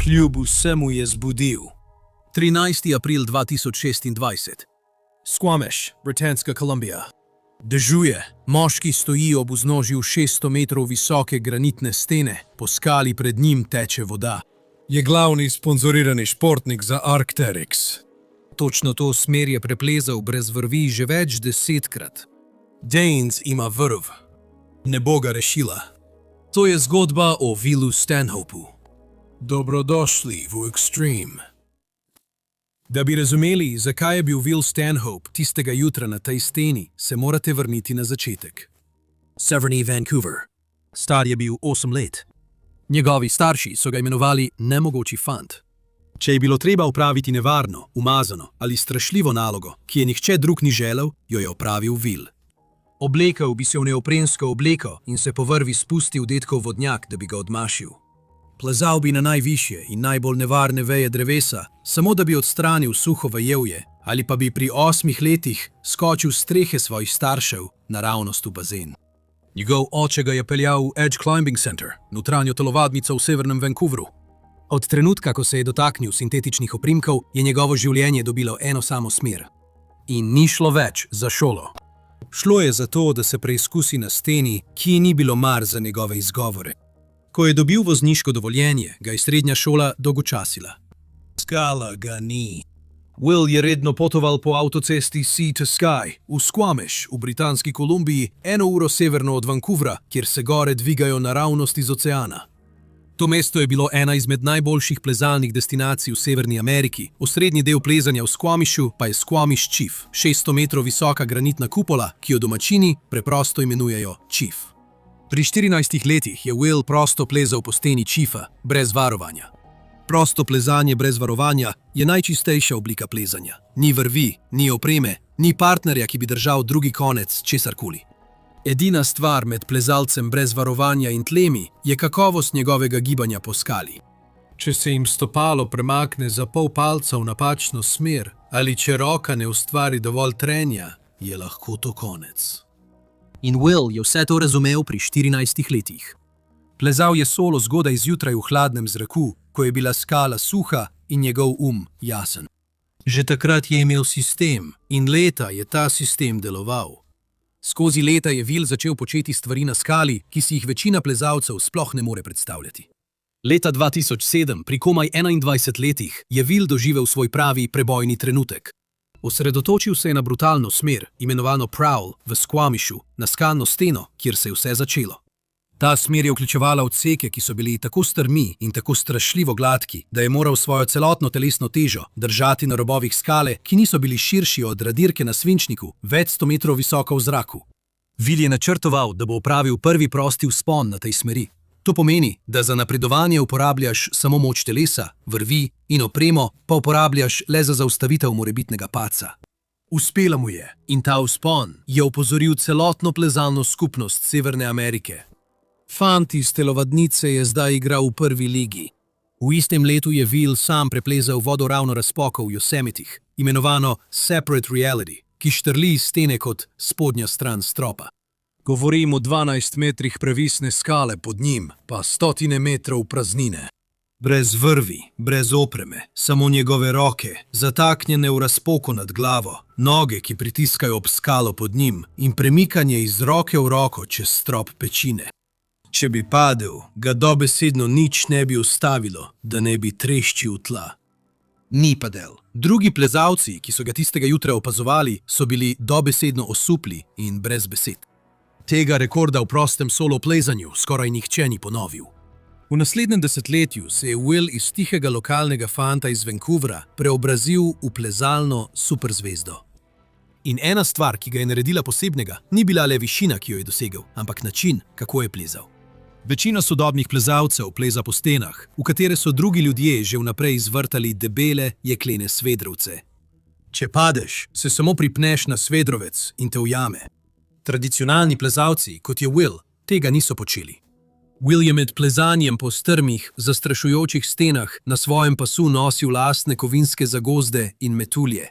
Kljub vsemu je zbudil. 13. april 2026. Squamish, Britanska Kolumbija. Dežuje. Moški stoji ob vznožju 600 metrov visoke granitne stene, po skali pred njim teče voda. Je glavni sponzorirani športnik za Arc'teryx. Točno to smer je preplezal brez vrvi že več desetkrat. Danes ima vrv. Ne bo ga rešila. To je zgodba o Willu Stanhopu. Dobrodošli v Extreme. Da bi razumeli, zakaj je bil Will Stanhope tistega jutra na tej steni, se morate vrniti na začetek. Severni Vancouver. Star je bil 8 let. Njegovi starši so ga imenovali nemogoči fant. Če je bilo treba opraviti nevarno, umazano ali strašljivo nalogo, ki je nihče drug ni želel, jo je opravil Will. Oblekel bi se v neoprensko obleko in se po vrvi spustil v detkov vodnjak, da bi ga odmašil. Plezal bi na najvišje in najbolj nevarne veje drevesa, samo da bi odstranil suho vejevje, ali pa bi pri 8 letih skočil s strehe svojih staršev naravnost v bazen. Njegov oče ga je peljal v Edge Climbing Center, notranjo telovadnico v severnem Vancouveru. Od trenutka, ko se je dotaknil sintetičnih oprimkov, je njegovo življenje dobilo eno samo smer. In ni šlo več za šolo. Šlo je za to, da se preizkusi na steni, ki ni bilo mar za njegove izgovore. Ko je dobil vozniško dovoljenje, ga je srednja šola dolgočasila. Skala ga ni. Will je redno potoval po avtocesti Sea to Sky v Squamish v Britanski Kolumbiji, 1 uro severno od Vancouvra, kjer se gore dvigajo naravnost iz oceana. To mesto je bilo ena izmed najboljših plezalnih destinacij v Severni Ameriki, osrednji del plezanja v Squamishu pa je Squamish Chief, 600 metrov visoka granitna kupola, ki jo domačini preprosto imenujejo Chief. Pri 14 letih je Will prosto plezal po steni Chiefa, brez varovanja. Prosto plezanje brez varovanja je najčistejša oblika plezanja. Ni vrvi, ni opreme, ni partnerja, ki bi držal drugi konec česarkoli. Edina stvar med plezalcem brez varovanja in tlemi je kakovost njegovega gibanja po skali. Če se jim stopalo premakne za pol palca v napačno smer ali če roka ne ustvari dovolj trenja, je lahko to konec. In Will je vse to razumel pri 14 letih. Plezal je solo zgodaj zjutraj v hladnem zraku, ko je bila skala suha in njegov jasen. Že takrat je imel sistem in leta je ta sistem deloval. Skozi leta je Will začel početi stvari na skali, ki si jih večina plezalcev sploh ne more predstavljati. Leta 2007, pri komaj 21 letih, je Will doživel svoj pravi prebojni trenutek. Osredotočil se je na brutalno smer, imenovano Prowl, v Squamishu, na skalno steno, kjer se je vse začelo. Ta smer je vključevala odseke, ki so bili tako strmi in tako strašljivo gladki, da je moral svojo celotno telesno težo držati na robovih skale, ki niso bili širši od radirke na svinčniku, več 100 metrov visoko v zraku. Will je načrtoval, da bo opravil prvi prosti vzpon na tej smeri. To pomeni, da za napredovanje uporabljaš samo moč telesa, vrvi in opremo pa uporabljaš le za zaustavitev morebitnega padca. Uspelo mu je in ta vzpon je opozoril celotno plezalno skupnost Severne Amerike. Fant iz telovadnice je zdaj igral v prvi ligi. V istem letu je Will sam preplezal vodoravno razpoko v Yosemitih, imenovano Separate Reality, ki štrli iz stene kot spodnja stran stropa. Govorim o 12 metrih previsne skale pod njim, pa stotine metrov praznine. Brez vrvi, brez opreme, samo njegove roke, zataknjene v razpoko nad glavo, noge, ki pritiskajo ob skalo pod njim in premikanje iz roke v roko čez strop pečine. Če bi padel, ga dobesedno nič ne bi ustavilo, da ne bi treščil tla. Ni padel. Drugi plezalci, ki so ga tistega jutra opazovali, so bili dobesedno osupli in brez besed. Tega rekorda v prostem solo plezanju skoraj nihče ni ponovil. V naslednjem desetletju se je Will iz tihega lokalnega fanta iz Vancouvra preobrazil v plezalno superzvezdo. In ena stvar, ki ga je naredila posebnega, ni bila le višina, ki jo je dosegel, ampak način, kako je plezal. Večina sodobnih plezalcev pleza po stenah, v katere so drugi ljudje že vnaprej izvrtali debele jeklene svedrovce. Če padeš, se samo pripneš na svedrovec in te ujame. Tradicionalni plezalci, kot je Will, tega niso počeli. Will je med plezanjem po strmih, zastrašujočih stenah na svojem pasu nosil lastne kovinske zagozde in metulje.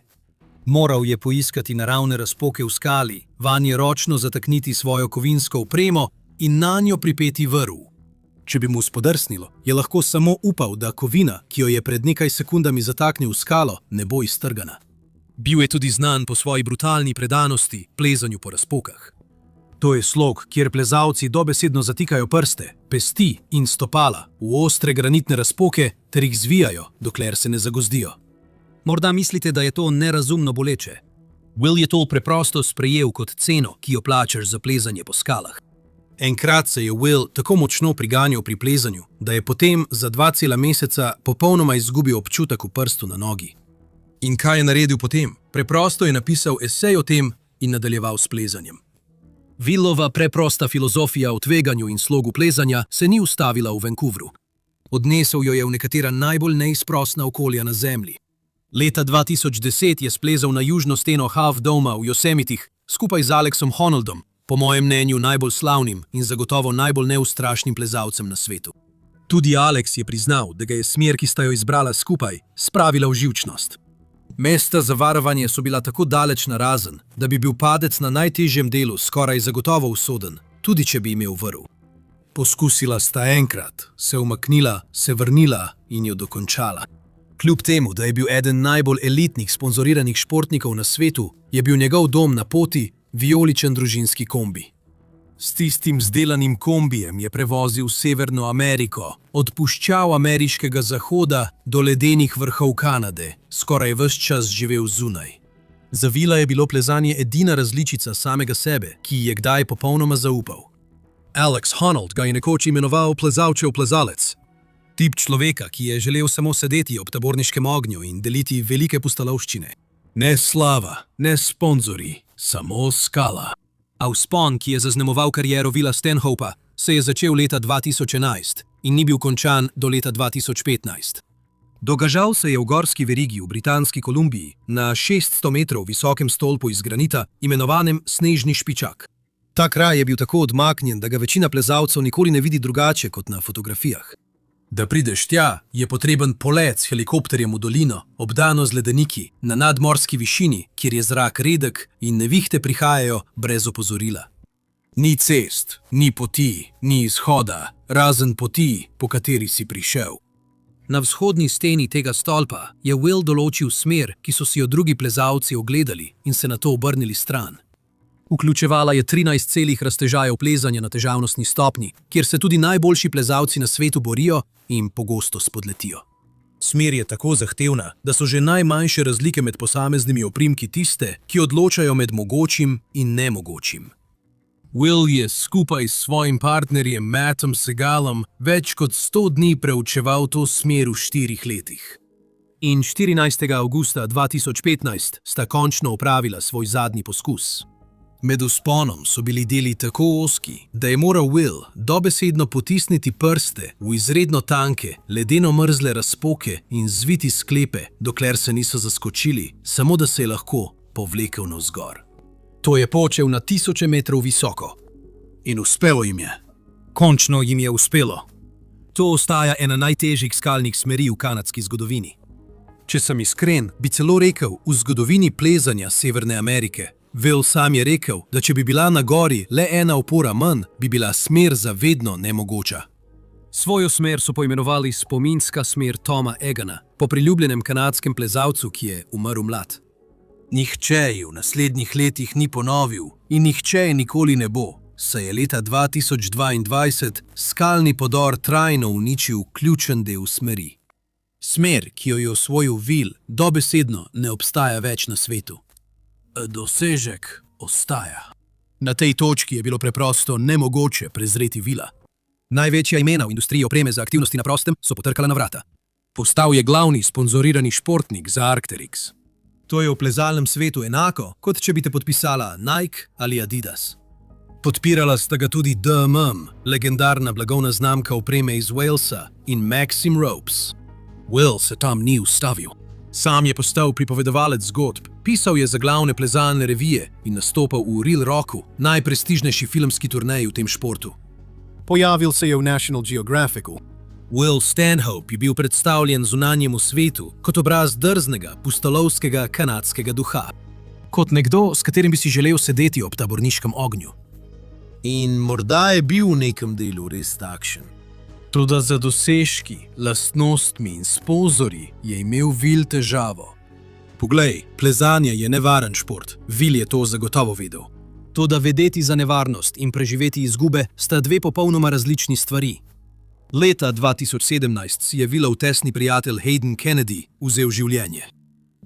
Moral je poiskati naravne razpoke v skali, vanje ročno zatakniti svojo kovinsko opremo in nanjo pripeti vrv. Če bi mu spodrsnilo, je lahko samo upal, da kovina, ki jo je pred nekaj sekundami zataknil v skalo, ne bo iztrgana. Bil je tudi znan po svoji brutalni predanosti plezanju po razpokah. To je slog, kjer plezalci dobesedno zatikajo prste, pesti in stopala v ostre granitne razpoke ter jih zvijajo, dokler se ne zagozdijo. Morda mislite, da je to nerazumno boleče. Will je to preprosto sprejel kot ceno, ki jo plačaš za plezanje po skalah. Enkrat se je Will tako močno priganjal pri plezanju, da je potem za 2 meseca popolnoma izgubil občutek v prstu na nogi. In kaj je naredil potem? Preprosto je napisal esej o tem in nadaljeval s plezanjem. Willova preprosta filozofija o tveganju in slogu plezanja se ni ustavila v Vancouveru. Odnesel jo je v nekatera najbolj neizprosna okolja na Zemlji. Leta 2010 je splezal na južno steno Half Doma v Yosemitih skupaj z Alexom Honnoldom, po mojem mnenju najbolj slavnim in zagotovo najbolj neustrašnim plezalcem na svetu. Tudi Alex je priznal, da ga je smer, ki sta jo izbrala skupaj, spravila v živčnost. Mesta za varovanje so bila tako daleč narazen, da bi bil padec na najtežjem delu skoraj zagotovo usoden, tudi če bi imel vrv. Poskusila sta enkrat, se umaknila, se vrnila in jo dokončala. Kljub temu, da je bil eden najbolj elitnih sponzoriranih športnikov na svetu, je bil njegov dom na poti vijoličen družinski kombi. S tistim zdelanim kombijem je prevozil Severno Ameriko, od puščav ameriškega zahoda do ledenih vrhov Kanade, skoraj ves čas živel zunaj. Za Willa je bilo plezanje edina različica samega sebe, ki ji je kdaj popolnoma zaupal. Alex Honnold ga je nekoč imenoval plezalčev plezalec. Tip človeka, ki je želel samo sedeti ob taborniškem ognju in deliti velike pustolovščine. Ne slava, ne sponzori, samo skala. A vzpon, ki je zaznamoval kariero Willa Stanhopa, se je začel leta 2011 in ni bil končan do leta 2015. Dogažal se je v gorski verigi v Britanski Kolumbiji na 600 metrov visokem stolpu iz granita, imenovanem Snežni špičak. Ta kraj je bil tako odmaknjen, da ga večina plezalcev nikoli ne vidi drugače kot na fotografijah. Da prideš tja, je potreben polet s helikopterjem v dolino, obdano z ledeniki, na nadmorski višini, kjer je zrak redek in nevihte prihajajo brez opozorila. Ni cest, ni poti, ni izhoda, razen poti, po kateri si prišel. Na vzhodni steni tega stolpa je Will določil smer, ki so si jo drugi plezalci ogledali in se nato obrnili stran. Vključevala je 13 celih raztežajev plezanja na težavnostni stopnji, kjer se tudi najboljši plezalci na svetu borijo in pogosto spodletijo. Smer je tako zahtevna, da so že najmanjše razlike med posameznimi oprimki tiste, ki odločajo med mogočim in nemogočim. Will je skupaj s svojim partnerjem Mattom Segalom več kot 100 dni preučeval to smer v 4 letih. In 14. avgusta 2015 sta končno opravila svoj zadnji poskus. Med vzponom so bili deli tako ozki, da je moral Will dobesedno potisniti prste v izredno tanke, ledeno mrzle razpoke in zviti sklepe, dokler se niso zaskočili, samo da se je lahko povlekel navzgor. To je počel na 1000 metrov visoko. In uspelo jim je. Končno jim je uspelo. To ostaja ena najtežjih skalnih smeri v kanadski zgodovini. Če sem iskren, bi celo rekel v zgodovini plezanja Severne Amerike. Will sam je rekel, da če bi bila na gori le ena opora manj, bi bila smer za vedno nemogoča. Svojo smer so poimenovali spominska smer Toma Egana, po priljubljenem kanadskem plezalcu, ki je umrl mlad. Nihče je v naslednjih letih ni ponovil in nihče je nikoli ne bo, saj je leta 2022 skalni podor trajno uničil ključen del smeri. Smer, ki jo je osvojil Will, dobesedno ne obstaja več na svetu. Dosežek ostaja. Na tej točki je bilo preprosto nemogoče prezreti Willa. Največja imena v industriji opreme za aktivnosti na prostem so potrkala na vrata. Postal je glavni sponzorirani športnik za Arc'teryx. To je v plezalnem svetu enako, kot če bi te podpisala Nike ali Adidas. Podpirala sta ga tudi DMM, legendarna blagovna znamka opreme iz Walesa, in Maxim Ropes. Will se tam ni ustavil. Sam je postal pripovedovalec zgodb, pisal je za glavne plezalne revije in nastopal v Reel Rocku, najprestižnejši filmski turneji v tem športu. Pojavil se je v National Geographicu. Will Stanhope je bil predstavljen zunanjemu svetu kot obraz drznega, pustolovskega kanadskega duha. Kot nekdo, s katerim bi si želel sedeti ob taborniškem ognju. In morda je bil v nekem delu res takšen. Toda za dosežki, lastnostmi in sponzorji je imel Will težavo. Poglej, plezanje je nevaren šport, Will je to zagotovo vedel. Toda vedeti za nevarnost in preživeti izgube sta dve popolnoma različni stvari. Leta 2017 si je Willov tesni prijatelj Hayden Kennedy vzel življenje.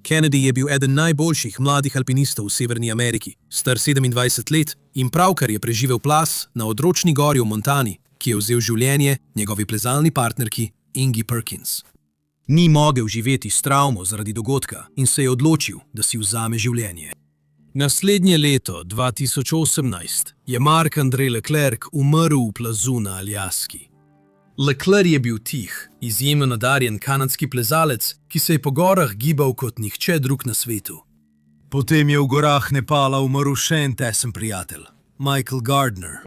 Kennedy je bil eden najboljših mladih alpinistov v Severni Ameriki, star 27 let in pravkar je preživel plaz na odročni gori v Montani, ki je vzel življenje njegovi plezalni partnerki Ingi Perkins. Ni mogel živeti s travmo zaradi dogodka in se je odločil, da si vzame življenje. Naslednje leto, 2018, je Marc-André Leclerc umrl v plazu na Aljaski. Leclerc je bil tih, izjemno nadarjen kanadski plezalec, ki se je po gorah gibal kot nihče drug na svetu. Potem je v gorah Nepala umrl še en tesen prijatelj, Michael Gardner.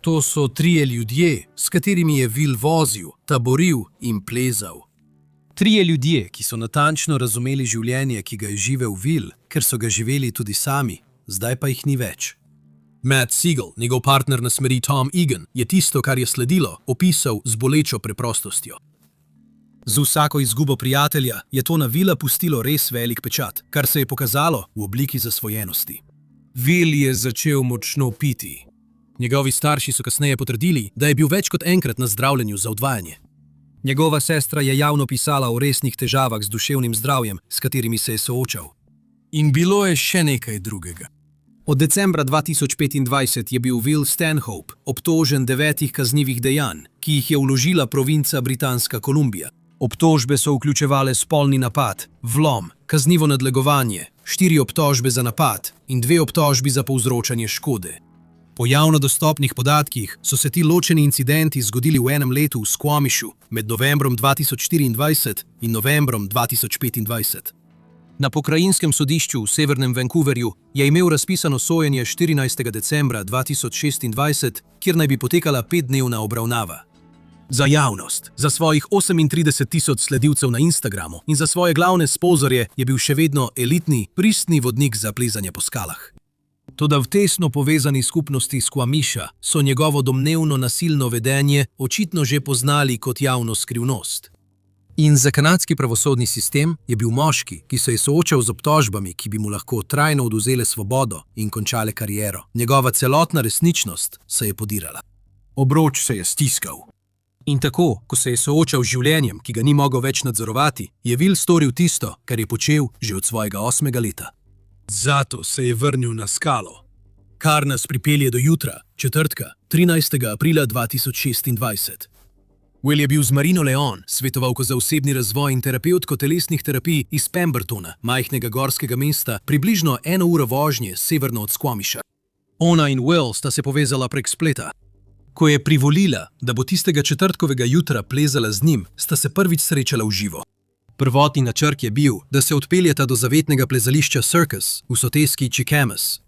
To so trije ljudje, s katerimi je Will vozil, taboril in plezal. Trije ljudje, ki so natančno razumeli življenje, ki ga je živel Will, ker so ga živeli tudi sami, zdaj pa jih ni več. Matt Siegel, njegov partner na smeri Tom Egan, je tisto, kar je sledilo, opisal z bolečo preprostostjo. Z vsako izgubo prijatelja je to na Willa pustilo res velik pečat, kar se je pokazalo v obliki zasvojenosti. Will je začel močno piti. Njegovi starši so kasneje potrdili, da je bil več kot enkrat na zdravljenju za odvajanje. Njegova sestra je javno pisala o resnih težavah z duševnim zdravjem, s katerimi se je soočal. In bilo je še nekaj drugega. Od decembra 2025 je bil Will Stanhope obtožen 9 kaznivih dejanj, ki jih je vložila provinca Britanska Kolumbija. Obtožbe so vključevale spolni napad, vlom, kaznivo nadlegovanje, 4 obtožbe za napad in 2 obtožbi za povzročanje škode. Po javno dostopnih podatkih so se ti ločeni incidenti zgodili v enem letu v Squamishu med novembrom 2024 in novembrom 2025. Na pokrajinskem sodišču v severnem Vancouverju je imel razpisano sojenje 14. decembra 2026, kjer naj bi potekala 5-dnevna obravnava. Za javnost, za svojih 38.000 sledilcev na Instagramu in za svoje glavne sponzorje je bil še vedno elitni, pristni vodnik za plezanje po skalah. Toda v tesno povezani skupnosti Squamisha so njegovo domnevno nasilno vedenje očitno že poznali kot javno skrivnost. In za kanadski pravosodni sistem je bil moški, ki se je soočal z obtožbami, ki bi mu lahko trajno odvzele svobodo in končale kariero. Njegova celotna resničnost se je podirala. Obroč se je stiskal. In tako, ko se je soočal z življenjem, ki ga ni mogel več nadzorovati, je Will storil tisto, kar je počel že od svojega 8. leta. Zato se je vrnil na skalo. Kar nas pripelje do jutra, četrtka, 13. aprila 2026. Will je bil z Marino Leon, svetovalko za osebni razvoj in terapevtko telesnih terapij iz Pembertona, majhnega gorskega mesta, približno 1 uro vožnje severno od Squamisha. Ona in Will sta se povezala prek spleta. Ko je privolila, da bo tistega četrtkovega jutra plezala z njim, sta se prvič srečala v živo. Prvotni načrt je bil, da se odpeljeta do zavetnega plezališča Circus v soteski Chicamas.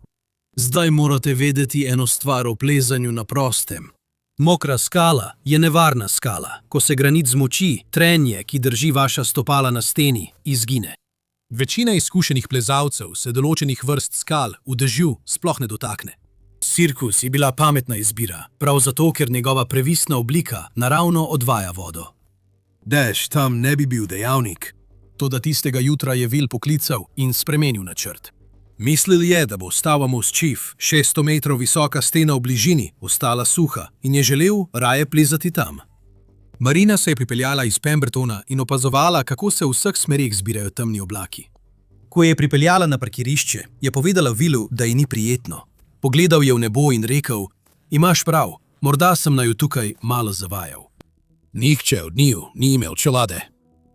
Zdaj morate vedeti eno stvar o plezanju na prostem. Mokra skala je nevarna skala. Ko se granit zmoči, trenje, ki drži vaša stopala na steni, izgine. Večina izkušenih plezalcev se določenih vrst skal v dežju sploh ne dotakne. Cirkus je bila pametna izbira, prav zato, ker njegova previsna oblika naravno odvaja vodo. Dež tam ne bi bil dejavnik. Toda tistega jutra je Will poklical in spremenil načrt. Mislil je, da bo ostala Most Chief, 600 metrov visoka stena v bližini, ostala suha in je želel raje plezati tam. Marina se je pripeljala iz Pembertona in opazovala, kako se v vseh smerih zbirajo temni oblaki. Ko je pripeljala na parkirišče, je povedala Willu, da ji ni prijetno. Pogledal je v nebo in rekel, imaš prav, morda sem naju tukaj malo zavajal. Nihče od njiju ni imel čelade.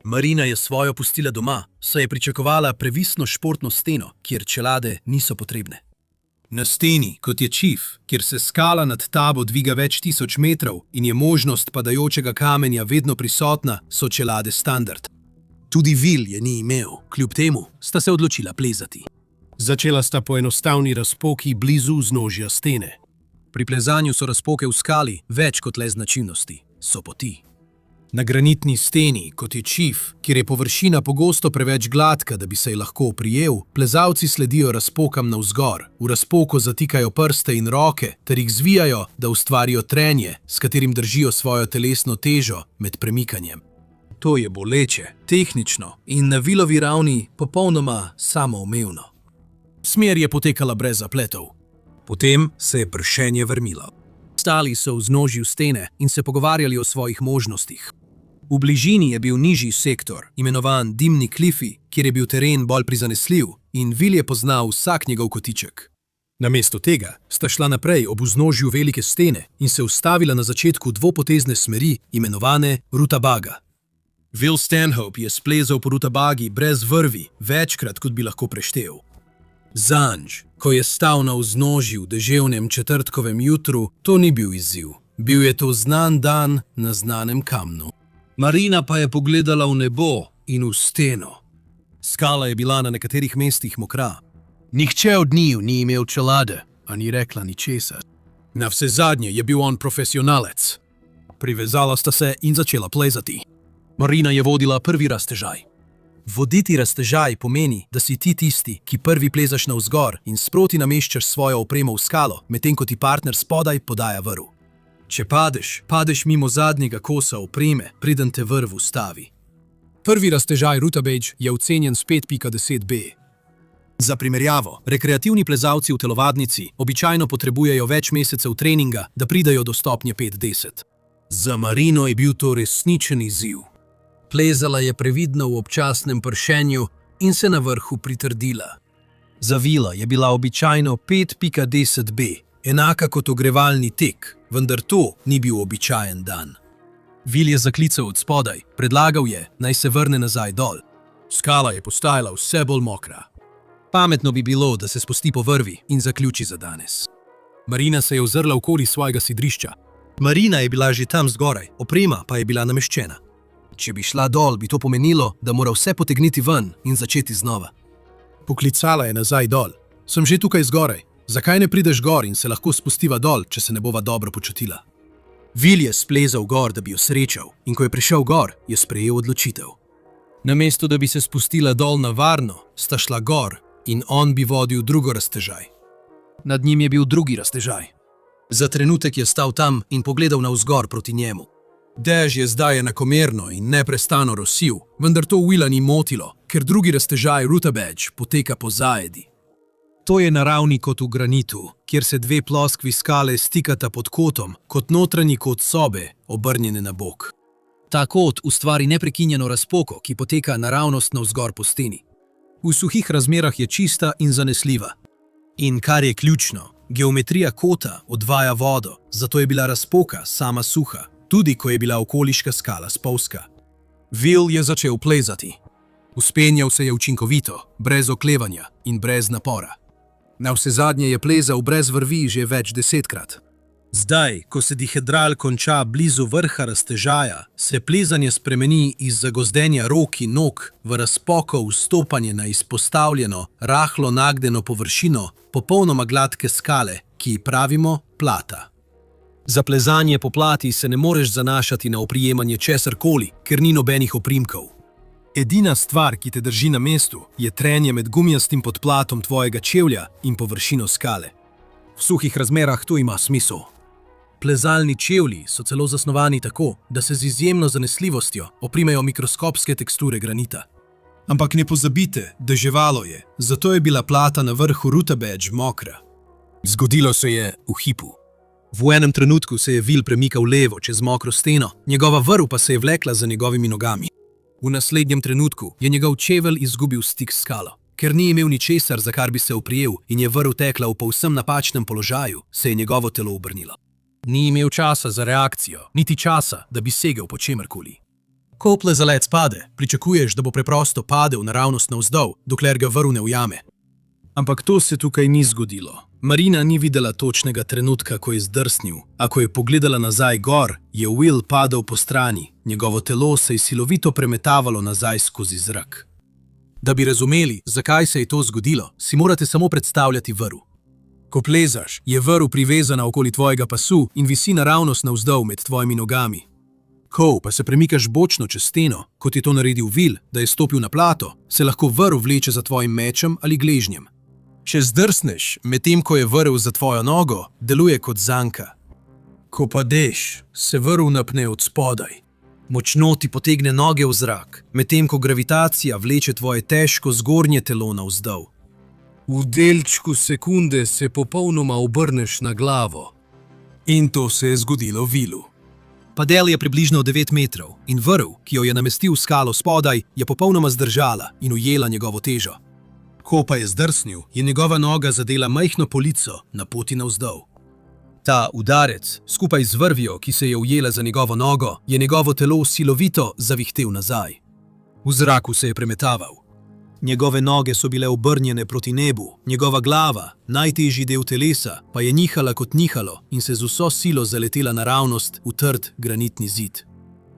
Marina je svojo pustila doma, saj je pričakovala previsno športno steno, kjer čelade niso potrebne. Na steni, kot je Chief, kjer se skala nad tabo dviga več tisoč metrov in je možnost padajočega kamenja vedno prisotna, so čelade standard. Tudi Will je ni imel, kljub temu sta se odločila plezati. Začela sta po enostavni razpoki blizu vznožja stene. Pri plezanju so razpoke v skali več kot le značilnosti, so poti. Na granitni steni, kot je čif, kjer je površina pogosto preveč gladka, da bi se ji lahko oprijel, plezalci sledijo razpokam navzgor, v razpoko zatikajo prste in roke ter jih zvijajo, da ustvarijo trenje, s katerim držijo svojo telesno težo med premikanjem. To je boleče, tehnično in na Willovi ravni popolnoma samoumevno. Smer je potekala brez zapletov. Potem se je pršenje vrnilo. Stali so v vznožju stene in se pogovarjali o svojih možnostih. V bližini je bil nižji sektor, imenovan Dimni klifi, kjer je bil teren bolj prizanesljiv in Will je poznal vsak njegov kotiček. Namesto tega sta šla naprej ob vznožju velike stene in se ustavila na začetku dvopotezne smeri, imenovane Rutabaga. Will Stanhope je splezal po Rutabagi brez vrvi, večkrat kot bi lahko preštel. Zanj, ko je stal na vznožju v deževnem četrtkovem jutru, to ni bil izziv. Bil je to znan dan na znanem kamnu. Marina pa je pogledala v nebo in v steno. Skala je bila na nekaterih mestih mokra. Nihče od njiju ni imel čelade, a ni rekla ničesar. Navsezadnje je bil on profesionalec. Privezala sta se in začela plezati. Marina je vodila prvi raztežaj. Voditi raztežaj pomeni, da si ti tisti, ki prvi plezaš navzgor in sproti nameščaš svojo opremo v skalo, medtem ko ti partner spodaj podaja vrv. Če padeš mimo zadnjega kosa opreme, preden te vrv ustavi. Prvi raztežaj Rutabage je ocenjen s 5.10b. Za primerjavo, rekreativni plezalci v telovadnici običajno potrebujejo več mesecev treninga, da pridajo do stopnje 5.10. Za Marino je bil to resničen izziv. Plezala je previdno v občasnem pršenju in se na vrhu pritrdila. Za Willa je bila običajno 5.10b, enaka kot ogrevalni tek, vendar to ni bil običajen dan. Will je zaklical od spodaj, predlagal je, naj se vrne nazaj dol. Skala je postajala vse bolj mokra. Pametno bi bilo, da se spusti po vrvi in zaključi za danes. Marina se je ozrla okoli svojega sidrišča. Marina je bila že tam zgoraj, oprema pa je bila nameščena. Če bi šla dol, bi to pomenilo, da mora vse potegniti ven in začeti znova. Poklicala je nazaj dol. Sem že tukaj zgoraj. Zakaj ne prideš gor in se lahko spustiva dol, če se ne bova dobro počutila? Will je splezal gor, da bi jo srečal, in ko je prišel gor, je sprejel odločitev. Namesto, da bi se spustila dol na varno, sta šla gor in on bi vodil drugo raztežaj. Nad njim je bil drugi raztežaj. Za trenutek je stal tam in pogledal navzgor proti njemu. Dež je zdaj enakomerno in neprestano rosil, vendar to Willa ni motilo, ker drugi raztežaj Rutabage poteka po zaedi. To je naravni kot v granitu, kjer se dve ploskvi skale stikata pod kotom, kot notranji kot sobe, obrnjene na bok. Ta kot ustvari neprekinjeno razpoko, ki poteka naravnost navzgor po steni. V suhih razmerah je čista in zanesljiva. In kar je ključno, geometrija kota odvaja vodo, zato je bila razpoka sama suha, tudi ko je bila okoliška skala spolzka. Will je začel plezati. Vzpenjal se je učinkovito, brez oklevanja in brez napora. Navsezadnje je plezal brez vrvi že več 10-krat. Zdaj, ko se dihedral konča blizu vrha raztežaja, se plezanje spremeni iz zagozdenja rok in nog v razpoko vstopanje na izpostavljeno, rahlo nagnjeno površino popolnoma gladke skale, ki ji pravimo plata. Za plezanje po plati se ne moreš zanašati na oprijemanje česarkoli, ker ni nobenih oprimkov. Edina stvar, ki te drži na mestu, je trenje med gumijastim podplatom tvojega čevlja in površino skale. V suhih razmerah to ima smisel. Plezalni čevlji so celo zasnovani tako, da se z izjemno zanesljivostjo oprimejo mikroskopske teksture granita. Ampak ne pozabite, deževalo je, zato je bila plata na vrhu Rutabage mokra. Zgodilo se je v hipu. V enem trenutku se je Will premikal levo čez mokro steno, njegova vrv pa se je vlekla za njegovimi nogami. V naslednjem trenutku je njegov čevelj izgubil stik s skalo. Ker ni imel ničesar, za kar bi se oprijel in je vrv tekla v povsem napačnem položaju, se je njegovo telo obrnilo. Ni imel časa za reakcijo, niti časa, da bi segel po čemerkoli. Ko plezalec pade, pričakuješ, da bo preprosto padel naravnost navzdol, dokler ga vrv ne ujame. Ampak to se tukaj ni zgodilo. Marina ni videla točnega trenutka, ko je zdrsnil, a ko je pogledala nazaj gor, je Will padel po strani, njegovo telo se je silovito premetavalo nazaj skozi zrak. Da bi razumeli, zakaj se je to zgodilo, si morate samo predstavljati vrv. Ko plezaš, je vrv privezana okoli tvojega pasu in visi naravnost navzdol med tvojimi nogami. Ko pa se premikaš bočno čez steno, kot je to naredil Will, da je stopil na plato, se lahko vrv vleče za tvojim mečem ali gležnjem. Če zdrsneš, medtem ko je vrv za tvojo nogo, deluje kot zanka. Ko padeš, se vrv napne od spodaj. Močno ti potegne noge v zrak, medtem ko gravitacija vleče tvoje težko zgornje telo navzdol. V delčku sekunde se popolnoma obrneš na glavo. In to se je zgodilo Willu. Padel je približno 9 metrov in vrv, ki jo je namestil v skalo spodaj, je popolnoma zdržala in ujela njegovo težo. Ko pa je zdrsnil, je njegova noga zadela majhno polico na poti navzdol. Ta udarec, skupaj z vrvjo, ki se je ujela za njegovo nogo, je njegovo telo silovito zavihtel nazaj. V zraku se je premetaval. Njegove noge so bile obrnjene proti nebu, njegova glava, najtežji del telesa, pa je nihala kot nihalo in se z vso silo zaletela naravnost v trd granitni zid.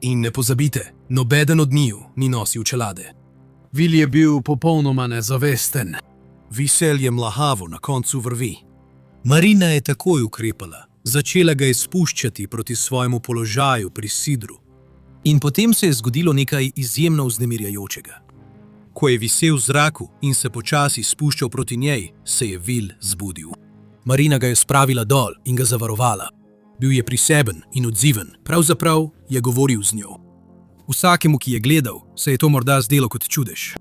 In ne pozabite, nobeden od njiju ni nosil čelade. Will je bil popolnoma nezavesten. Visel je mlahavo na koncu vrvi. Marina je takoj ukrepala, začela ga je spuščati proti svojemu položaju pri sidru. In potem se je zgodilo nekaj izjemno vznemirjajočega. Ko je visel v zraku in se počasi spuščal proti njej, se je Will zbudil. Marina ga je spravila dol in ga zavarovala. Bil je priseben in odziven, pravzaprav je govoril z njo. Vsakemu, ki je gledal, se je to morda zdelo kot čudež.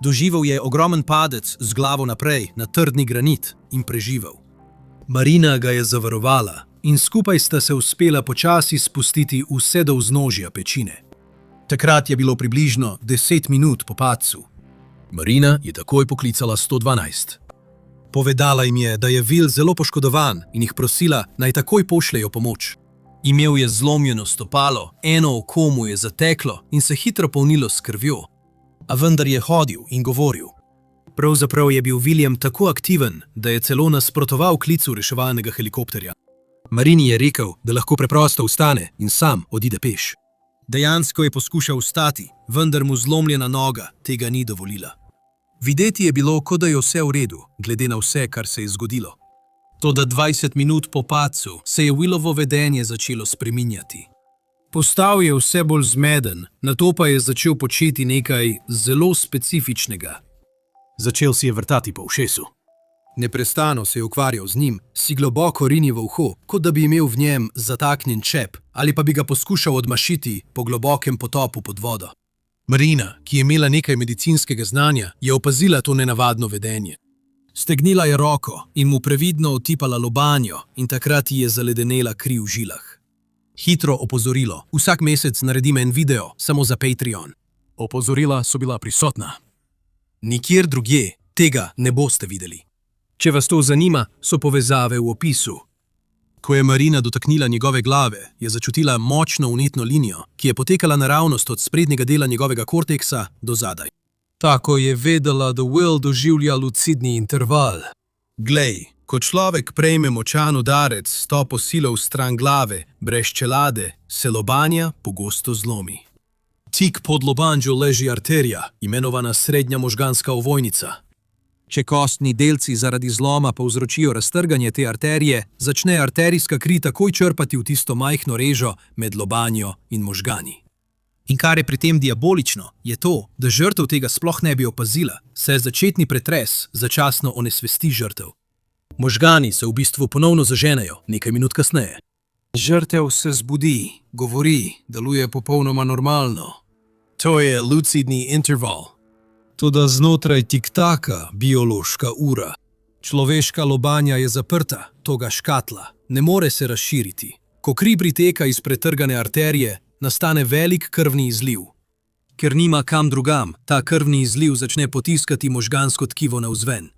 Doživel je ogromen padec z glavo naprej na trdni granit in preživel. Marina ga je zavarovala in skupaj sta se uspela počasi spustiti vse do vznožja pečine. Takrat je bilo približno 10 minut po padcu. Marina je takoj poklicala 112. Povedala jim je, da je Will zelo poškodovan in jih prosila, naj takoj pošljejo pomoč. Imel je zlomljeno stopalo, eno oko mu je zateklo in se hitro polnilo s krvjo. A vendar je hodil in govoril. Pravzaprav je bil William tako aktiven, da je celo nasprotoval klicu reševalnega helikopterja. Marini je rekel, da lahko preprosto vstane in sam odide peš. Dejansko je poskušal vstati, vendar mu zlomljena noga tega ni dovolila. Videti je bilo, kot da je vse v redu, glede na vse, kar se je zgodilo. Toda 20 minut po padcu se je Willovo vedenje začelo spreminjati. Postal je vse bolj zmeden, nato pa je začel početi nekaj zelo specifičnega. Začel si je vrtati po ušesu. Neprestano se je ukvarjal z njim, si globoko rinil v uho, kot da bi imel v njem zataknjen čep ali pa bi ga poskušal odmašiti po globokem potopu pod vodo. Marina, ki je imela nekaj medicinskega znanja, je opazila to nenavadno vedenje. Stegnila je roko in mu previdno otipala lobanjo in takrat ji je zaledenela kri v žilah. Hitro opozorilo, vsak mesec naredim en video samo za Patreon. Opozorila so bila prisotna. Nikjer drugje tega ne boste videli. Če vas to zanima, so povezave v opisu. Ko je Marina dotaknila njegove glave, je začutila močno vnetno linijo, ki je potekala naravnost od sprednjega dela njegovega korteksa do zadaj. Tako je vedela, da Will doživlja lucidni interval. Glej, ko človek prejme močan udarec s topo silo v stran glave, brez čelade, se lobanja pogosto zlomi. Tik pod lobanjo leži arterija, imenovana srednja možganska ovojnica. Če kostni delci zaradi zloma povzročijo raztrganje te arterije, začne arterijska kri takoj črpati v tisto majhno režo med lobanjo in možgani. In kar je pri tem diabolično, je to, da žrtev tega sploh ne bi opazila, saj začetni pretres začasno onesvesti žrtev. Možgani se v bistvu ponovno zaženejo nekaj minut kasneje. Žrtev se zbudi, govori, deluje popolnoma normalno. To je lucidni interval. Toda znotraj tiktaka biološka ura. Človeška lobanja je zaprta, toga škatla, ne more se razširiti. Ko kri priteka iz pretrgane arterije, nastane velik krvni izliv. Ker nima kam drugam, ta krvni izliv začne potiskati možgansko tkivo navzven.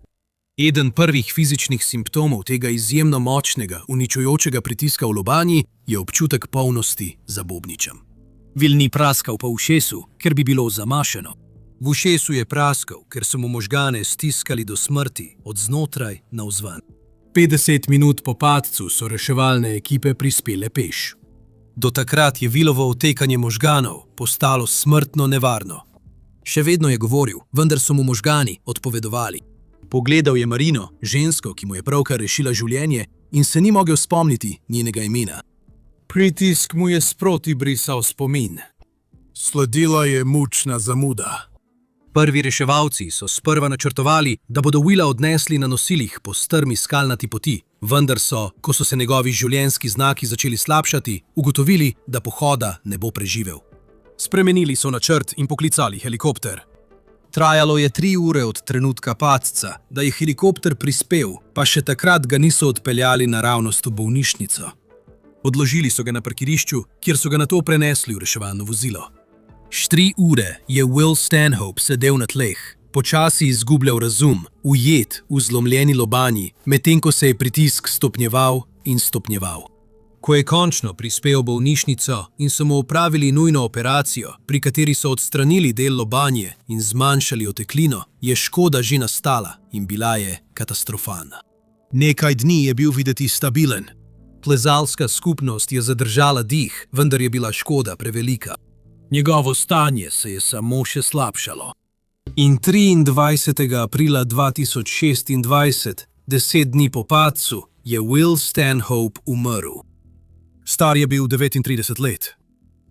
Eden prvih fizičnih simptomov tega izjemno močnega, uničujočega pritiska v lobanji je občutek polnosti za bobničem. Will ni praskal po ušesu, ker bi bilo zamašeno. V ušesu je praskal, ker so mu možgane stiskali do smrti od znotraj navzven. 50 minut po padcu so reševalne ekipe prispele peš. Do takrat je Willovo otekanje možganov postalo smrtno nevarno. Še vedno je govoril, vendar so mu možgani odpovedovali. Pogledal je Marino, žensko, ki mu je pravkar rešila življenje, in se ni mogel spomniti njenega imena. Pritisk mu je sproti brisal spomin. Sledila je mučna zamuda. Prvi reševalci so sprva načrtovali, da bodo Willa odnesli na nosilih po strmi skalnati poti, vendar so, ko so se njegovi življenjski znaki začeli slabšati, ugotovili, da pohoda ne bo preživel. Spremenili so načrt in poklicali helikopter. Trajalo je 3 ure od trenutka padca, da je helikopter prispel, pa še takrat ga niso odpeljali naravnost v bolnišnico. Odložili so ga na parkirišču, kjer so ga nato prenesli v reševalno vozilo. 4 ure je Will Stanhope sedel na tleh, počasi izgubljal razum, ujet v zlomljeni lobanji, medtem ko se je pritisk stopnjeval in stopnjeval. Ko je končno prispel v bolnišnico in so mu opravili nujno operacijo, pri kateri so odstranili del lobanje in zmanjšali oteklino, je škoda že nastala in bila je katastrofalna. Nekaj dni je bil videti stabilen. Plezalska skupnost je zadržala dih, vendar je bila škoda prevelika. Njegovo stanje se je samo še slabšalo. In 23. aprila 2026, 10 dni po padcu, je Will Stanhope umrl. Star je bil 39 let.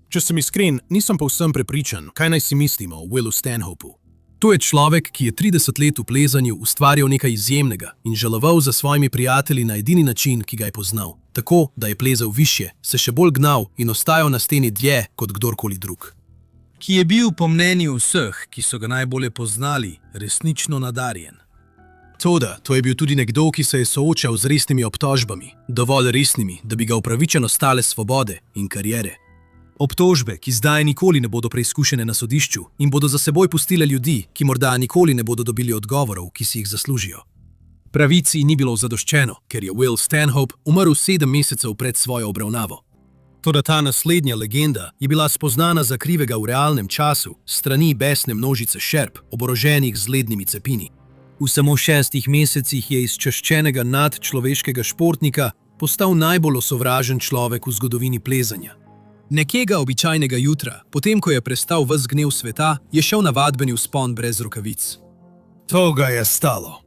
Če sem iskren, nisem povsem prepričan, kaj naj si mislimo o Willu Stanhopeu. To je človek, ki je 30 let v plezanju ustvarjal nekaj izjemnega in žaloval za svojimi prijatelji na edini način, ki ga je poznal. Tako, da je plezal višje, se še bolj gnal in ostajal na steni dlje kot kdorkoli drug. Ki je bil po mnenju vseh, ki so ga najbolje poznali, resnično nadarjen. Toda, to je bil tudi nekdo, ki se je soočal z resnimi obtožbami, dovolj resnimi, da bi ga upravičeno stale svobode in kariere. Obtožbe, ki zdaj nikoli ne bodo preizkušene na sodišču in bodo za seboj pustile ljudi, ki morda nikoli ne bodo dobili odgovorov, ki si jih zaslužijo. Pravici ni bilo zadoščeno, ker je Will Stanhope umrl 7 mesecev pred svojo obravnavo. Toda ta naslednja legenda je bila spoznana za krivega v realnem času strani besne množice šerp, oboroženih z lednimi cepini. V samo 6 mesecih je iz čaščenega nadčloveškega športnika postal najbolj osovražen človek v zgodovini plezanja. Nekega običajnega jutra, potem ko je prestal ves gnev sveta, je šel na vadbeni vzpon brez rokavic. To ga je stalo.